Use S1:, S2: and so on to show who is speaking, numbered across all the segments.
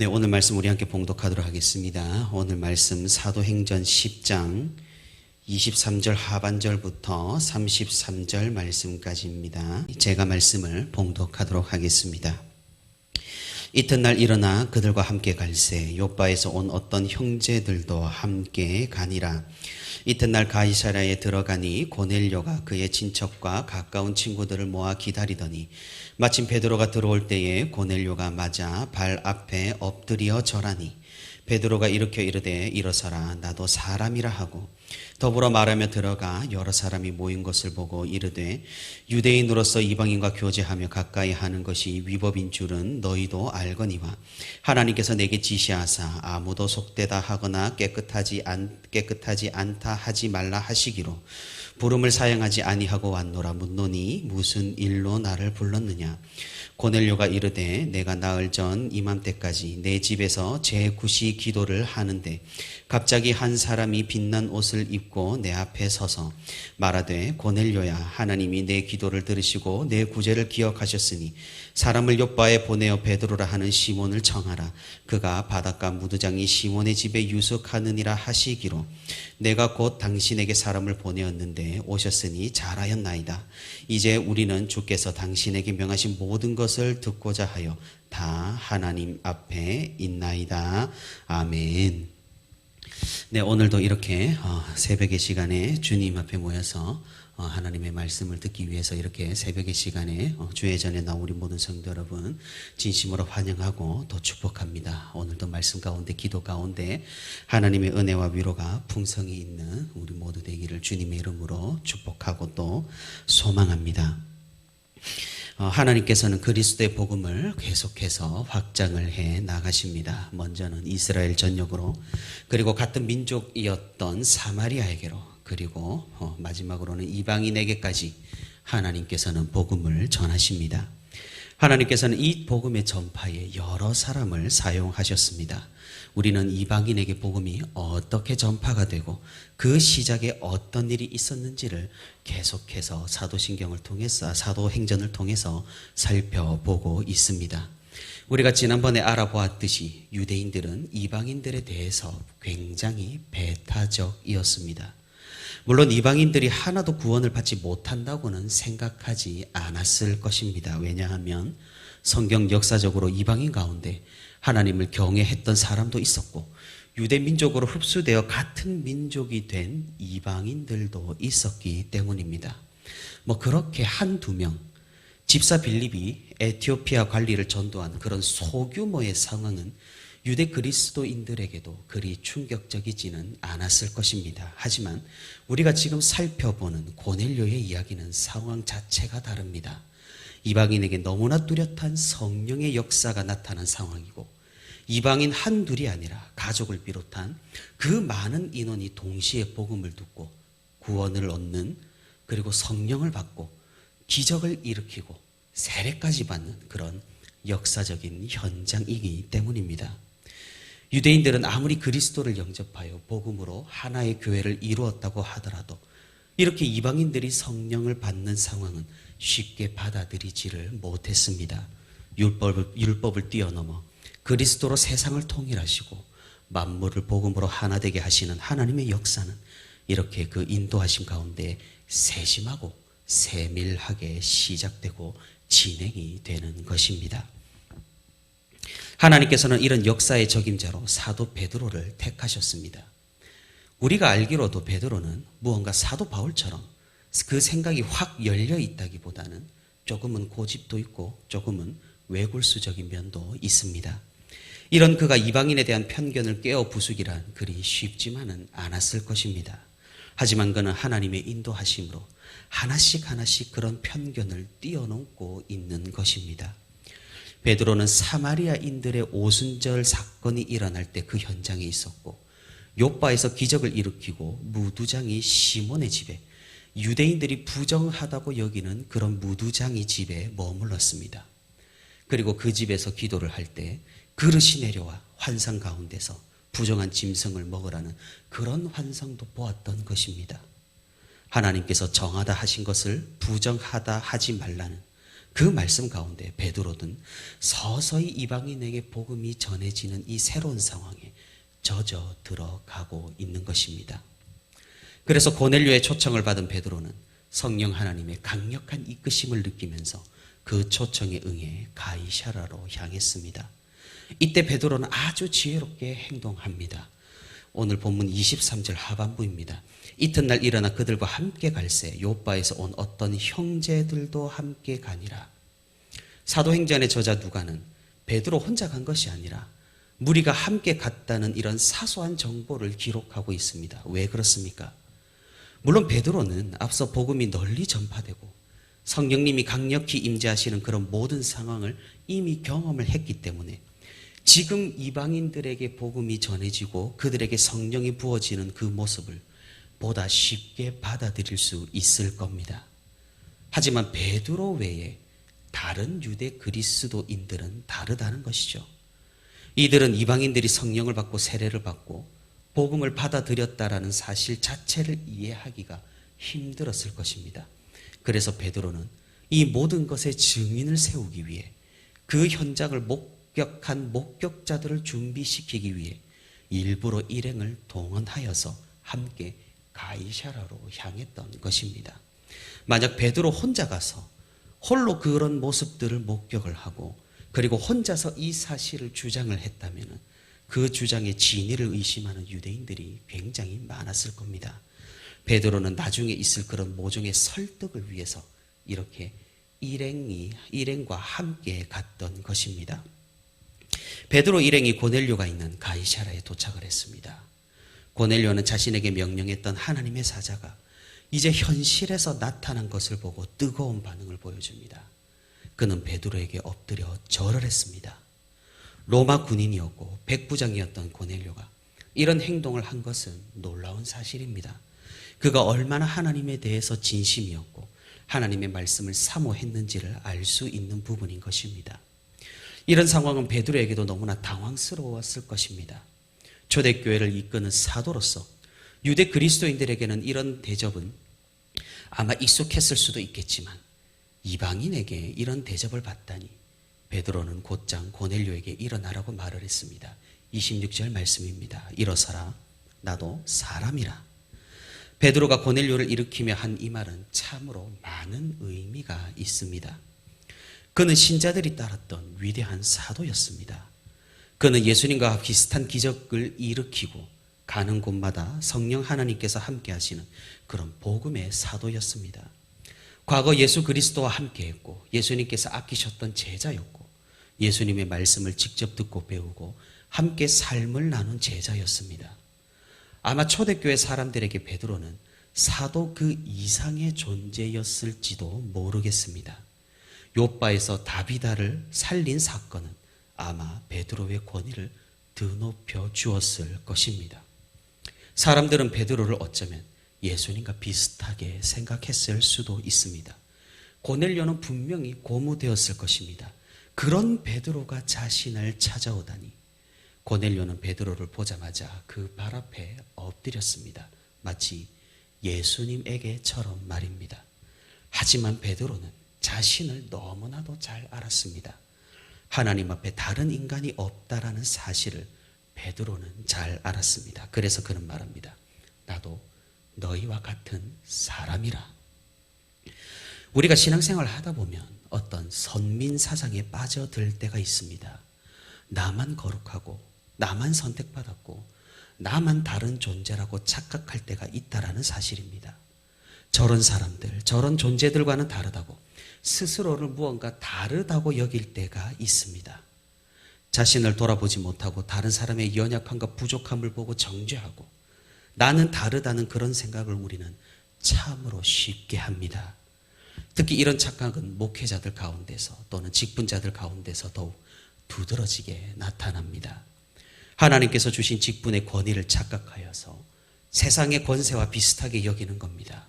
S1: 네, 오늘 말씀 우리 함께 봉독하도록 하겠습니다. 오늘 말씀 사도행전 10장 23절 하반절부터 33절 말씀까지입니다. 제가 말씀을 봉독하도록 하겠습니다. 이튿날 일어나 그들과 함께 갈새 요빠에서 온 어떤 형제들도 함께 가니라. 이튿날 가이사랴에 들어가니 고넬료가 그의 친척과 가까운 친구들을 모아 기다리더니 마침 베드로가 들어올 때에 고넬료가 맞아 발 앞에 엎드려 절하니 베드로가 일으켜 이르되 일어서라 나도 사람이라 하고 더불어 말하며 들어가 여러 사람이 모인 것을 보고 이르되 유대인으로서 이방인과 교제하며 가까이 하는 것이 위법인 줄은 너희도 알거니와 하나님께서 내게 지시하사 아무도 속되다 하거나 깨끗하지 않다 하지 말라 하시기로 부름을 사양하지 아니하고 왔노라 묻노니 무슨 일로 나를 불렀느냐. 고넬료가 이르되 내가 나흘 전 이맘때까지 내 집에서 제9시 기도를 하는데 갑자기 한 사람이 빛난 옷을 입고 내 앞에 서서 말하되 고넬료야 하나님이 내 기도를 들으시고 내 구제를 기억하셨으니 사람을 욥바에 보내어 베드로라 하는 시몬을 청하라. 그가 바닷가 무두장이 시몬의 집에 유숙하느니라 하시기로 내가 곧 당신에게 사람을 보내었는데 오셨으니 잘하였나이다. 이제 우리는 주께서 당신에게 명하신 모든 것을 듣고자 하여 다 하나님 앞에 있나이다. 아멘. 네, 오늘도 이렇게 새벽의 시간에 주님 앞에 모여서 하나님의 말씀을 듣기 위해서 이렇게 새벽의 시간에 주의 전에 나온 우리 모든 성도 여러분 진심으로 환영하고 또 축복합니다. 오늘도 말씀 가운데 기도 가운데 하나님의 은혜와 위로가 풍성히 있는 우리 모두 되기를 주님의 이름으로 축복하고 또 소망합니다. 하나님께서는 그리스도의 복음을 계속해서 확장을 해 나가십니다. 먼저는 이스라엘 전역으로 그리고 같은 민족이었던 사마리아에게로 그리고 마지막으로는 이방인에게까지 하나님께서는 복음을 전하십니다. 하나님께서는 이 복음의 전파에 여러 사람을 사용하셨습니다. 우리는 이방인에게 복음이 어떻게 전파가 되고 그 시작에 어떤 일이 있었는지를 계속해서 사도행전을 통해서 살펴보고 있습니다. 우리가 지난번에 알아보았듯이 유대인들은 이방인들에 대해서 굉장히 배타적이었습니다. 물론 이방인들이 하나도 구원을 받지 못한다고는 생각하지 않았을 것입니다. 왜냐하면 성경 역사적으로 이방인 가운데 하나님을 경외했던 사람도 있었고 유대 민족으로 흡수되어 같은 민족이 된 이방인들도 있었기 때문입니다. 그렇게 한두 명, 집사 빌립이 에티오피아 관리를 전도한 그런 소규모의 상황은 유대 그리스도인들에게도 그리 충격적이지는 않았을 것입니다. 하지만 우리가 지금 살펴보는 고넬료의 이야기는 상황 자체가 다릅니다. 이방인에게 너무나 뚜렷한 성령의 역사가 나타난 상황이고 이방인 한둘이 아니라 가족을 비롯한 그 많은 인원이 동시에 복음을 듣고 구원을 얻는 그리고 성령을 받고 기적을 일으키고 세례까지 받는 그런 역사적인 현장이기 때문입니다. 유대인들은 아무리 그리스도를 영접하여 복음으로 하나의 교회를 이루었다고 하더라도 이렇게 이방인들이 성령을 받는 상황은 쉽게 받아들이지를 못했습니다. 율법을 뛰어넘어 그리스도로 세상을 통일하시고 만물을 복음으로 하나 되게 하시는 하나님의 역사는 이렇게 그 인도하심 가운데 세심하고 세밀하게 시작되고 진행이 되는 것입니다. 하나님께서는 이런 역사의 적임자로 사도 베드로를 택하셨습니다. 우리가 알기로도 베드로는 무언가 사도 바울처럼 그 생각이 확 열려 있다기보다는 조금은 고집도 있고 조금은 외골수적인 면도 있습니다. 이런 그가 이방인에 대한 편견을 깨어 부수기란 그리 쉽지만은 않았을 것입니다. 하지만 그는 하나님의 인도하심으로 하나씩 그런 편견을 뛰어넘고 있는 것입니다. 베드로는 사마리아인들의 오순절 사건이 일어날 때 그 현장에 있었고 욥바에서 기적을 일으키고 무두장이 시몬의 집에 유대인들이 부정하다고 여기는 그런 무두장이 집에 머물렀습니다. 그리고 그 집에서 기도를 할 때 그릇이 내려와 환상 가운데서 부정한 짐승을 먹으라는 그런 환상도 보았던 것입니다. 하나님께서 정하다 하신 것을 부정하다 하지 말라는 그 말씀 가운데 베드로는 서서히 이방인에게 복음이 전해지는 이 새로운 상황에 젖어 들어가고 있는 것입니다. 그래서 고넬료의 초청을 받은 베드로는 성령 하나님의 강력한 이끄심을 느끼면서 그 초청에 응해 가이사랴로 향했습니다. 이때 베드로는 아주 지혜롭게 행동합니다. 오늘 본문 23절 하반부입니다. 이튿날 일어나 그들과 함께 갈새 요바에서 온 어떤 형제들도 함께 가니라. 사도행전의 저자 누가는 베드로 혼자 간 것이 아니라 무리가 함께 갔다는 이런 사소한 정보를 기록하고 있습니다. 왜 그렇습니까? 물론 베드로는 앞서 복음이 널리 전파되고 성령님이 강력히 임재하시는 그런 모든 상황을 이미 경험을 했기 때문에 지금 이방인들에게 복음이 전해지고 그들에게 성령이 부어지는 그 모습을 보다 쉽게 받아들일 수 있을 겁니다. 하지만 베드로 외에 다른 유대 그리스도인들은 다르다는 것이죠. 이들은 이방인들이 성령을 받고 세례를 받고 복음을 받아들였다라는 사실 자체를 이해하기가 힘들었을 것입니다. 그래서 베드로는 이 모든 것의 증인을 세우기 위해 그 현장을 목격한 목격자들을 준비시키기 위해 일부러 일행을 동원하여서 함께 가이사랴로 향했던 것입니다. 만약 베드로 혼자 가서 홀로 그런 모습들을 목격을 하고 그리고 혼자서 이 사실을 주장을 했다면 그 주장의 진위를 의심하는 유대인들이 굉장히 많았을 겁니다. 베드로는 나중에 있을 그런 모종의 설득을 위해서 이렇게 일행과 함께 갔던 것입니다. 베드로 일행이 고넬료가 있는 가이사랴에 도착을 했습니다. 고넬료는 자신에게 명령했던 하나님의 사자가 이제 현실에서 나타난 것을 보고 뜨거운 반응을 보여줍니다. 그는 베드로에게 엎드려 절을 했습니다. 로마 군인이었고 백부장이었던 고넬료가 이런 행동을 한 것은 놀라운 사실입니다. 그가 얼마나 하나님에 대해서 진심이었고 하나님의 말씀을 사모했는지를 알 수 있는 부분인 것입니다. 이런 상황은 베드로에게도 너무나 당황스러웠을 것입니다. 초대교회를 이끄는 사도로서 유대 그리스도인들에게는 이런 대접은 아마 익숙했을 수도 있겠지만 이방인에게 이런 대접을 받다니 베드로는 곧장 고넬료에게 일어나라고 말을 했습니다. 26절 말씀입니다. 일어서라, 나도 사람이라. 베드로가 고넬료를 일으키며 한 이 말은 참으로 많은 의미가 있습니다. 그는 신자들이 따랐던 위대한 사도였습니다. 그는 예수님과 비슷한 기적을 일으키고 가는 곳마다 성령 하나님께서 함께 하시는 그런 복음의 사도였습니다. 과거 예수 그리스도와 함께했고 예수님께서 아끼셨던 제자였고 예수님의 말씀을 직접 듣고 배우고 함께 삶을 나눈 제자였습니다. 아마 초대교회 사람들에게 베드로는 사도 그 이상의 존재였을지도 모르겠습니다. 요바에서 다비다를 살린 사건은 아마 베드로의 권위를 드높여 주었을 것입니다. 사람들은 베드로를 어쩌면 예수님과 비슷하게 생각했을 수도 있습니다. 고넬료는 분명히 고무되었을 것입니다. 그런 베드로가 자신을 찾아오다니. 고넬료는 베드로를 보자마자 그 발 앞에 엎드렸습니다. 마치 예수님에게처럼 말입니다. 하지만 베드로는 자신을 너무나도 잘 알았습니다. 하나님 앞에 다른 인간이 없다라는 사실을 베드로는 잘 알았습니다. 그래서 그는 말합니다. 나도 너희와 같은 사람이라. 우리가 신앙생활을 하다 보면 어떤 선민 사상에 빠져들 때가 있습니다. 나만 거룩하고 나만 선택받았고 나만 다른 존재라고 착각할 때가 있다라는 사실입니다. 저런 사람들, 저런 존재들과는 다르다고 스스로를 무언가 다르다고 여길 때가 있습니다. 자신을 돌아보지 못하고 다른 사람의 연약함과 부족함을 보고 정죄하고 나는 다르다는 그런 생각을 우리는 참으로 쉽게 합니다. 특히 이런 착각은 목회자들 가운데서 또는 직분자들 가운데서 더욱 두드러지게 나타납니다. 하나님께서 주신 직분의 권위를 착각하여서 세상의 권세와 비슷하게 여기는 겁니다.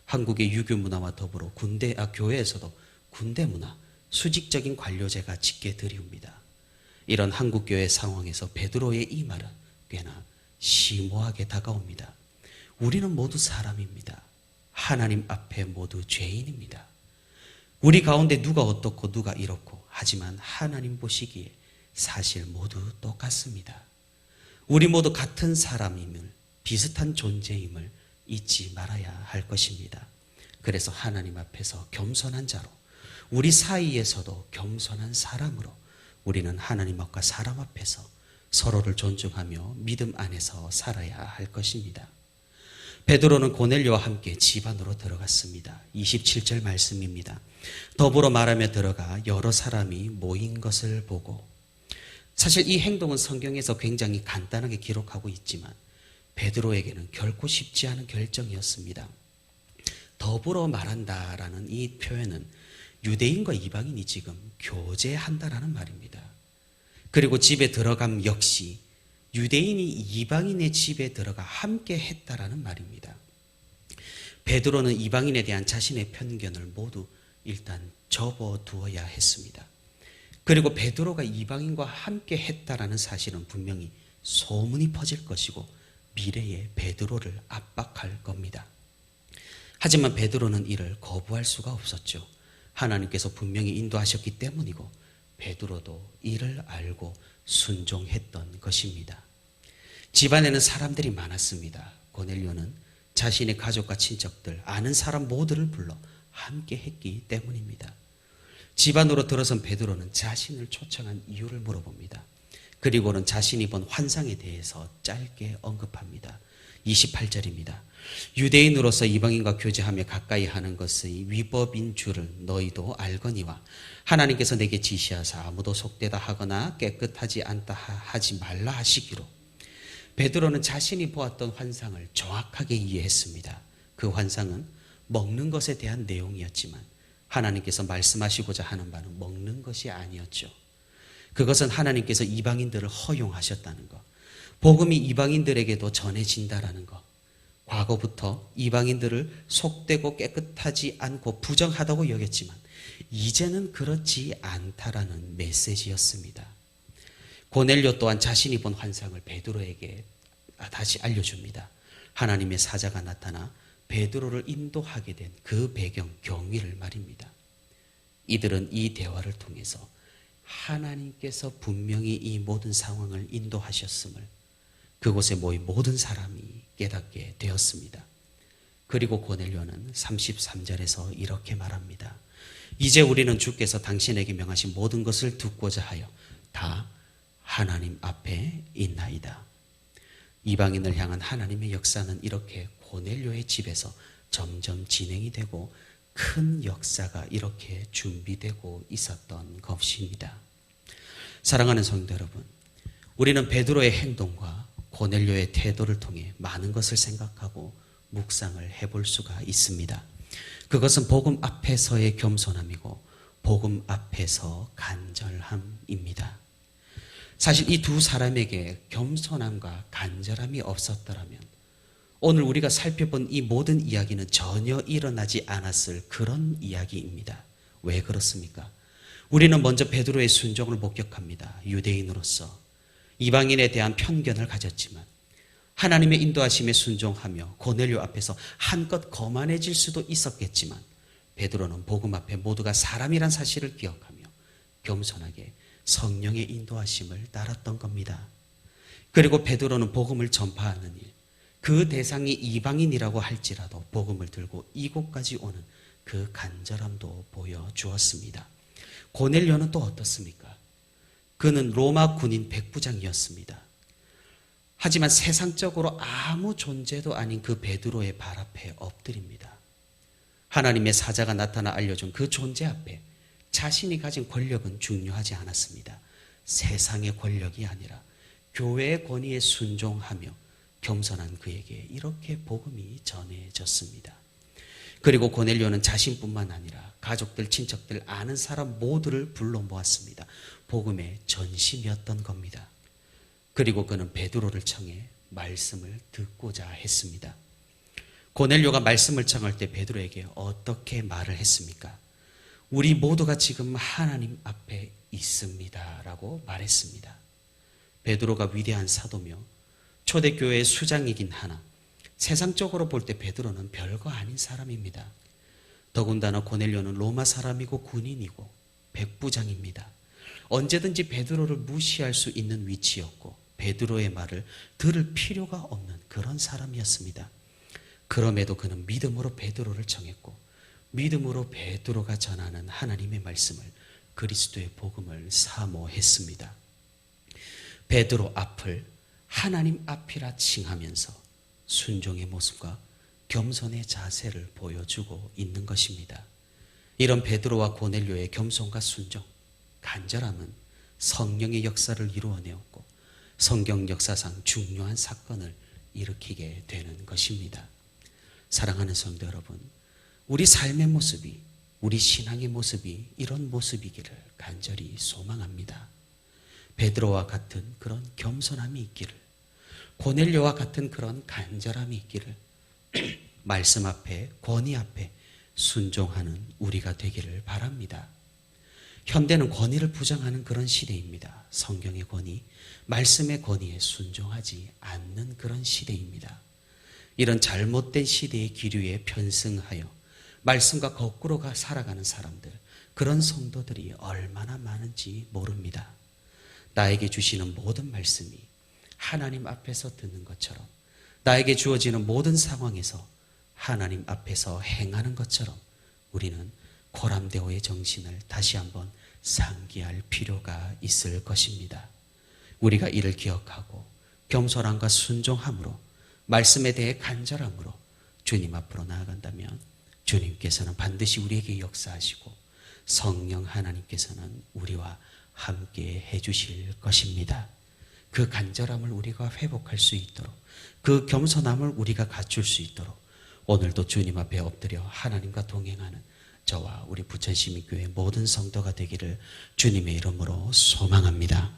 S1: 한국의 유교 문화와 더불어 교회에서도 군대 문화, 수직적인 관료제가 짙게 드리웁니다. 이런 한국교회 상황에서 베드로의 이 말은 꽤나 심오하게 다가옵니다. 우리는 모두 사람입니다. 하나님 앞에 모두 죄인입니다. 우리 가운데 누가 어떻고 누가 이렇고 하지만 하나님 보시기에 사실 모두 똑같습니다. 우리 모두 같은 사람임을, 비슷한 존재임을 잊지 말아야 할 것입니다. 그래서 하나님 앞에서 겸손한 자로, 우리 사이에서도 겸손한 사람으로 우리는 하나님 앞과 사람 앞에서 서로를 존중하며 믿음 안에서 살아야 할 것입니다. 베드로는 고넬료와 함께 집 안으로 들어갔습니다. 27절 말씀입니다. 더불어 말하며 들어가 여러 사람이 모인 것을 보고, 사실 이 행동은 성경에서 굉장히 간단하게 기록하고 있지만 베드로에게는 결코 쉽지 않은 결정이었습니다. 더불어 말한다라는 이 표현은 유대인과 이방인이 지금 교제한다라는 말입니다. 그리고 집에 들어감 역시 유대인이 이방인의 집에 들어가 함께 했다라는 말입니다. 베드로는 이방인에 대한 자신의 편견을 모두 일단 접어두어야 했습니다. 그리고 베드로가 이방인과 함께 했다라는 사실은 분명히 소문이 퍼질 것이고 미래에 베드로를 압박할 겁니다. 하지만 베드로는 이를 거부할 수가 없었죠. 하나님께서 분명히 인도하셨기 때문이고 베드로도 이를 알고 순종했던 것입니다. 집안에는 사람들이 많았습니다. 고넬료는 자신의 가족과 친척들, 아는 사람 모두를 불러 함께 했기 때문입니다. 집안으로 들어선 베드로는 자신을 초청한 이유를 물어봅니다. 그리고는 자신이 본 환상에 대해서 짧게 언급합니다. 28절입니다. 유대인으로서 이방인과 교제하며 가까이 하는 것의 위법인 줄을 너희도 알거니와 하나님께서 내게 지시하사 아무도 속되다 하거나 깨끗하지 않다 하지 말라 하시기로. 베드로는 자신이 보았던 환상을 정확하게 이해했습니다. 그 환상은 먹는 것에 대한 내용이었지만 하나님께서 말씀하시고자 하는 바는 먹는 것이 아니었죠. 그것은 하나님께서 이방인들을 허용하셨다는 것, 복음이 이방인들에게도 전해진다라는 것, 과거부터 이방인들을 속되고 깨끗하지 않고 부정하다고 여겼지만 이제는 그렇지 않다라는 메시지였습니다. 고넬료 또한 자신이 본 환상을 베드로에게 다시 알려줍니다. 하나님의 사자가 나타나 베드로를 인도하게 된 그 배경, 경위를 말입니다. 이들은 이 대화를 통해서 하나님께서 분명히 이 모든 상황을 인도하셨음을 그곳에 모인 모든 사람이 깨닫게 되었습니다. 그리고 고넬료는 33절에서 이렇게 말합니다. 이제 우리는 주께서 당신에게 명하신 모든 것을 듣고자 하여 다 하나님 앞에 있나이다. 이방인을 향한 하나님의 역사는 이렇게 고넬료의 집에서 점점 진행이 되고 큰 역사가 이렇게 준비되고 있었던 것입니다. 사랑하는 성도 여러분, 우리는 베드로의 행동과 고넬료의 태도를 통해 많은 것을 생각하고 묵상을 해볼 수가 있습니다. 그것은 복음 앞에서의 겸손함이고 복음 앞에서 간절함입니다. 사실 이 두 사람에게 겸손함과 간절함이 없었더라면 오늘 우리가 살펴본 이 모든 이야기는 전혀 일어나지 않았을 그런 이야기입니다. 왜 그렇습니까? 우리는 먼저 베드로의 순종을 목격합니다. 유대인으로서 이방인에 대한 편견을 가졌지만 하나님의 인도하심에 순종하며 고넬료 앞에서 한껏 거만해질 수도 있었겠지만 베드로는 복음 앞에 모두가 사람이란 사실을 기억하며 겸손하게 성령의 인도하심을 따랐던 겁니다. 그리고 베드로는 복음을 전파하는 일, 그 대상이 이방인이라고 할지라도 복음을 들고 이곳까지 오는 그 간절함도 보여주었습니다. 고넬료는 또 어떻습니까? 그는 로마 군인 백부장이었습니다. 하지만 세상적으로 아무 존재도 아닌 그 베드로의 발 앞에 엎드립니다. 하나님의 사자가 나타나 알려준 그 존재 앞에 자신이 가진 권력은 중요하지 않았습니다. 세상의 권력이 아니라 교회의 권위에 순종하며 겸손한 그에게 이렇게 복음이 전해졌습니다. 그리고 고넬료는 자신뿐만 아니라 가족들, 친척들, 아는 사람 모두를 불러 모았습니다. 복음의 전심이었던 겁니다. 그리고 그는 베드로를 청해 말씀을 듣고자 했습니다. 고넬료가 말씀을 청할 때 베드로에게 어떻게 말을 했습니까? 우리 모두가 지금 하나님 앞에 있습니다 라고 말했습니다. 베드로가 위대한 사도며 초대교회의 수장이긴 하나 세상적으로 볼 때 베드로는 별거 아닌 사람입니다. 더군다나 고넬료는 로마 사람이고 군인이고 백부장입니다. 언제든지 베드로를 무시할 수 있는 위치였고 베드로의 말을 들을 필요가 없는 그런 사람이었습니다. 그럼에도 그는 믿음으로 베드로를 정했고 믿음으로 베드로가 전하는 하나님의 말씀을, 그리스도의 복음을 사모했습니다. 베드로 앞을 하나님 앞이라 칭하면서 순종의 모습과 겸손의 자세를 보여주고 있는 것입니다. 이런 베드로와 고넬료의 겸손과 순종, 간절함은 성령의 역사를 이루어내었고 성경 역사상 중요한 사건을 일으키게 되는 것입니다. 사랑하는 성도 여러분, 우리 삶의 모습이, 우리 신앙의 모습이 이런 모습이기를 간절히 소망합니다. 베드로와 같은 그런 겸손함이 있기를, 고넬료와 같은 그런 간절함이 있기를, 말씀 앞에, 권위 앞에 순종하는 우리가 되기를 바랍니다. 현대는 권위를 부정하는 그런 시대입니다. 성경의 권위, 말씀의 권위에 순종하지 않는 그런 시대입니다. 이런 잘못된 시대의 기류에 편승하여 말씀과 거꾸로 살아가는 사람들, 그런 성도들이 얼마나 많은지 모릅니다. 나에게 주시는 모든 말씀이 하나님 앞에서 듣는 것처럼, 나에게 주어지는 모든 상황에서 하나님 앞에서 행하는 것처럼 우리는 고람대오의 정신을 다시 한번 상기할 필요가 있을 것입니다. 우리가 이를 기억하고 겸손함과 순종함으로, 말씀에 대해 간절함으로 주님 앞으로 나아간다면 주님께서는 반드시 우리에게 역사하시고 성령 하나님께서는 우리와 함께 해주실 것입니다. 그 간절함을 우리가 회복할 수 있도록, 그 겸손함을 우리가 갖출 수 있도록 오늘도 주님 앞에 엎드려 하나님과 동행하는 저와 우리 부천시민교회 모든 성도가 되기를 주님의 이름으로 소망합니다.